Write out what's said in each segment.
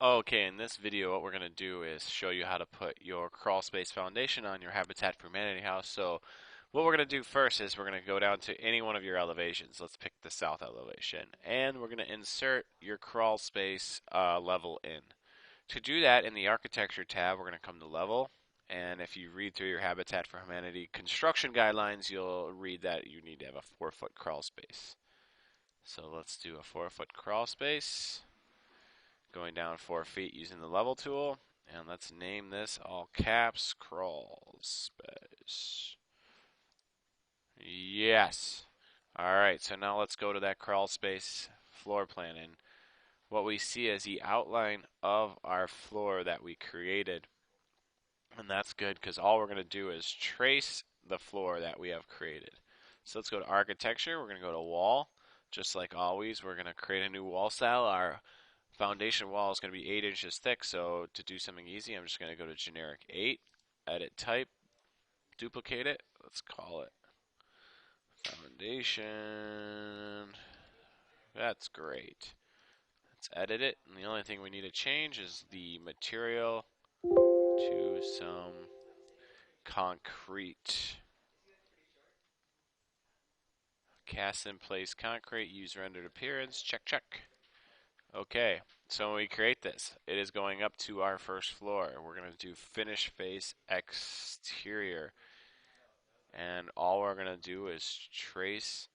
Okay, in this video what we're going to do is show you how to put your Crawlspace Foundation on your Habitat for Humanity house. So what we're going to do first is we're going to go down to any one of your elevations. Let's pick the south elevation. And we're going to insert your Crawlspace level in. To do that, in the Architecture tab, we're going to come to Level. And if you read through your Habitat for Humanity construction guidelines, you'll read that you need to have a 4-foot crawl space. So let's do a 4-foot crawl space. Going down 4 feet using the level tool, and let's name this all caps crawl space. Yes. Alright, so now let's go to that crawl space floor plan, and what we see is the outline of our floor that we created. And that's good because all we're going to do is trace the floor that we have created. So let's go to architecture, we're going to go to wall. Just like always, we're going to create a new wall style. Our foundation wall is going to be 8 inches thick, so to do something easy, I'm just going to go to generic 8, edit type, duplicate it. Let's call it foundation. That's great. Let's edit it, and the only thing we need to change is the material to some concrete. Cast in place concrete, use rendered appearance, check, check. Okay, so when we create this, it is going up to our first floor. We're going to do finish face exterior. And all we're going to do is trace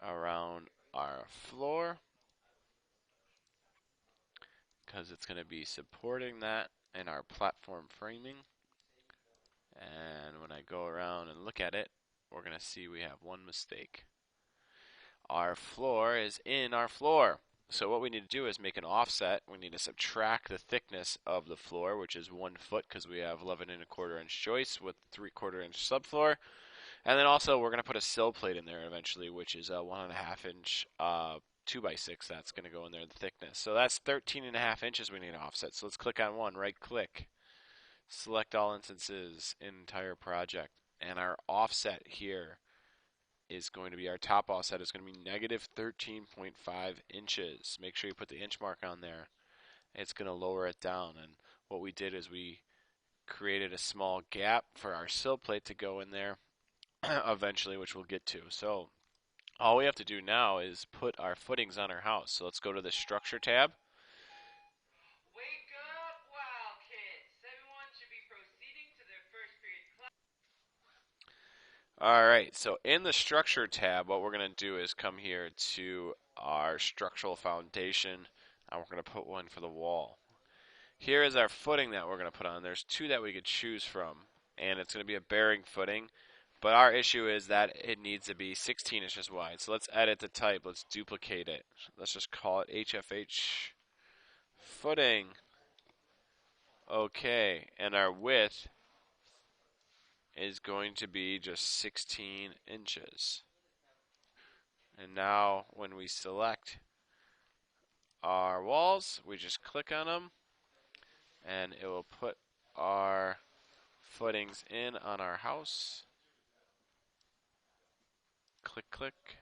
around our floor because it's going to be supporting that in our platform framing. And when I go around and look at it, we're going to see we have one mistake. Our floor is in our floor. So what we need to do is make an offset. We need to subtract the thickness of the floor, which is 1 foot because we have 11¼ inch joists with 3/4 inch subfloor. And then also we're going to put a sill plate in there eventually, which is a 1.5 inch 2x6 that's going to go in there, the thickness. So that's 13.5 inches we need to offset. So let's click on one, right click, select all instances, entire project. And our offset here is going to be, our top offset is going to be negative 13.5 inches. Make sure you put the inch mark on there. It's going to lower it down. And what we did is we created a small gap for our sill plate to go in there eventually, which we'll get to. So all we have to do now is put our footings on our house. So let's go to the structure tab. Wake up, wild kids. Everyone should be proceeding to their first period class. Alright, so in the structure tab, what we're going to do is come here to our structural foundation, and we're going to put one for the wall. Here is our footing that we're going to put on. There's 2 that we could choose from, and it's going to be a bearing footing. But our issue is that it needs to be 16 inches wide. So let's edit the type. Let's duplicate it. Let's just call it HFH footing. Okay, and our width is going to be just 16 inches. And now when we select our walls, we just click on them, and it will put our footings in on our house. Click, click.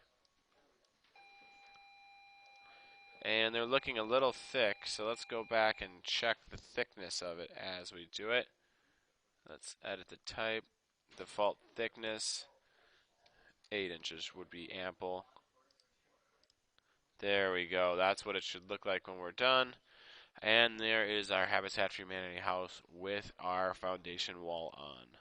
And they're looking a little thick, so let's go back and check the thickness of it as we do it. Let's edit the type. Default thickness, 8 inches would be ample. There we go. That's what it should look like when we're done. And there is our Habitat for Humanity house with our foundation wall on.